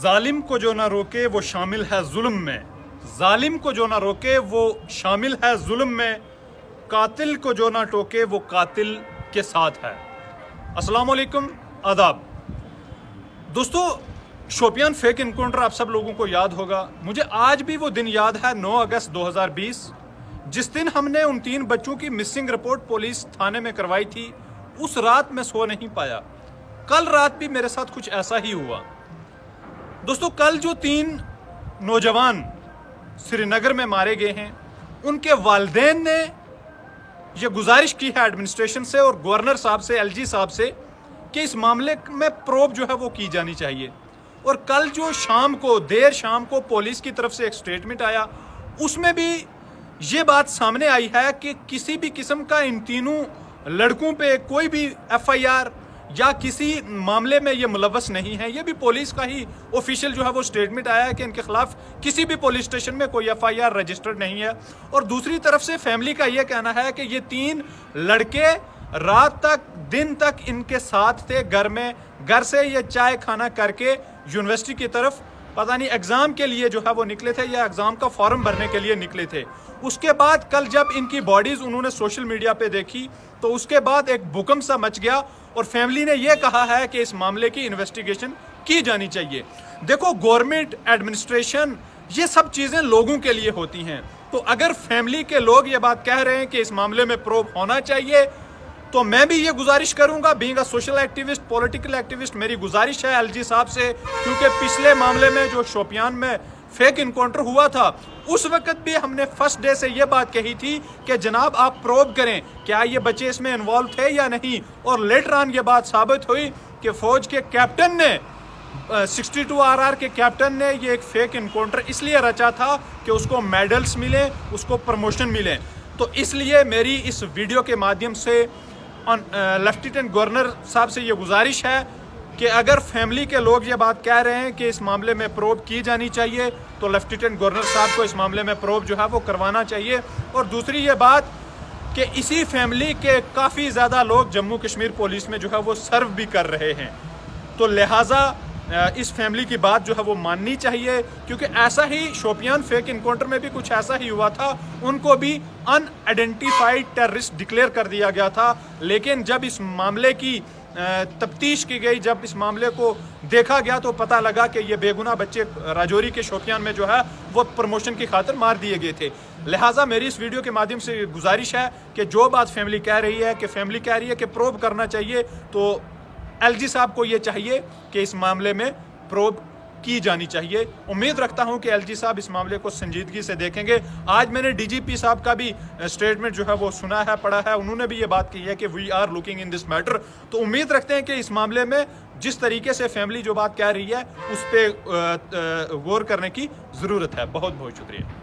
जालिम को जो ना रोके वो शामिल है जुल्म में, जालिम को जो ना रोके वो शामिल है जुल्म में, कातिल को जो ना टोके वो कातिल के साथ है। अस्सलाम वालेकुम, आदाब दोस्तों। शोपियान फेक इनकाउंटर आप सब लोगों को याद होगा। मुझे आज भी वो दिन याद है, 9 अगस्त 2020, जिस दिन हमने उन 3 बच्चों की मिसिंग रिपोर्ट पुलिस थाने में करवाई थी। उस रात मैं सो नहीं पाया। कल रात भी मेरे साथ कुछ ऐसा ही हुआ। दोस्तों, कल जो 3 नौजवान श्रीनगर में मारे गए हैं, उनके वालिदैन ने यह गुजारिश की है एडमिनिस्ट्रेशन से और गवर्नर साहब से, एलजी साहब से, कि इस मामले में प्रोब जो है वो की जानी चाहिए। और कल जो देर शाम को पुलिस की तरफ से एक स्टेटमेंट आया, उसमें भी ये बात सामने आई है कि किसी भी किस्म का इन तीनों लड़कों पे कोई भी एफआईआर या किसी मामले में ये मुलव्वस नहीं है। ये भी पुलिस का ही ऑफिशियल जो है वो स्टेटमेंट आया है कि इनके खिलाफ किसी भी पुलिस स्टेशन में कोई एफआईआर रजिस्टर्ड नहीं है। और दूसरी तरफ से फैमिली का ये कहना है कि ये 3 लड़के रात तक, दिन तक इनके साथ थे घर में। घर से ये चाय खाना करके यूनिवर्सिटी की तरफ पता नहीं एग्जाम के लिए जो है वो निकले थे या एग्जाम का फॉर्म भरने के लिए निकले थे। उसके बाद कल जब इनकी बॉडीज उन्होंने सोशल मीडिया पे देखी तो उसके बाद एक भूकंप सा मच गया और फैमिली ने यह कहा है कि इस मामले की इन्वेस्टिगेशन की जानी चाहिए। देखो, गवर्नमेंट, एडमिनिस्ट्रेशन, ये सब चीजें लोगों के लिए होती हैं। तो अगर फैमिली के लोग ये बात कह रहे हैं कि इस मामले में प्रोब होना चाहिए, तो मैं भी ये गुजारिश करूंगा, being a social activist, political activist, मेरी गुजारिश है एलजी साहब से, क्योंकि पिछले मामले में जो शोपियान में फेक इनकाउंटर हुआ था, उस वक्त भी हमने फर्स्ट डे से ये बात कही थी कि जनाब आप प्रोब करें, क्या ये बच्चे इसमें इन्वॉल्व थे या नहीं। और लेटर ऑन ये बात साबित हुई कि फौज के कैप्टन ने, 62 RR के कैप्टन ने ये एक फेक इनकाउंटर इसलिए रचा था कि उसको मेडल्स मिले, उसको प्रमोशन मिले। तो इसलिए मेरी इस वीडियो के माध्यम से लेफ्टिनेंट गवर्नर साहब से ये गुजारिश है कि अगर फैमिली के लोग ये बात कह रहे हैं कि इस मामले में प्रोब की जानी चाहिए, तो लेफ्टिनेंट गवर्नर साहब को इस मामले में प्रोब जो है वो करवाना चाहिए। और दूसरी ये बात कि इसी फैमिली के काफ़ी ज़्यादा लोग जम्मू कश्मीर पुलिस में जो है वो सर्व भी कर रहे हैं। तो लिहाजा इस फैमिली की बात जो है वो माननी चाहिए, क्योंकि ऐसा ही शोपियान फेक इनकाउंटर में भी कुछ ऐसा ही हुआ था। उनको भी अनआइडेंटिफाइड टेररिस्ट डिक्लेयर कर दिया गया था, लेकिन जब इस मामले की तफ्तीश की गई, जब इस मामले को देखा गया, तो पता लगा कि ये बेगुनाह बच्चे राजौरी के शोपियान में जो है वो प्रमोशन की खातिर मार दिए गए थे। लिहाजा मेरी इस वीडियो के माध्यम से गुजारिश है कि जो बात फैमिली कह रही है कि प्रोब करना चाहिए, तो एलजी साहब को ये चाहिए कि इस मामले में प्रोब की जानी चाहिए। उम्मीद रखता हूं कि एलजी साहब इस मामले को संजीदगी से देखेंगे। आज मैंने डीजीपी साहब का भी स्टेटमेंट जो है वो सुना है, पढ़ा है। उन्होंने भी ये बात कही है कि we are looking in this matter. तो उम्मीद रखते हैं कि इस मामले में जिस तरीके से फैमिली जो बात कह रही है उस पर गौर करने की ज़रूरत है। बहुत बहुत शुक्रिया।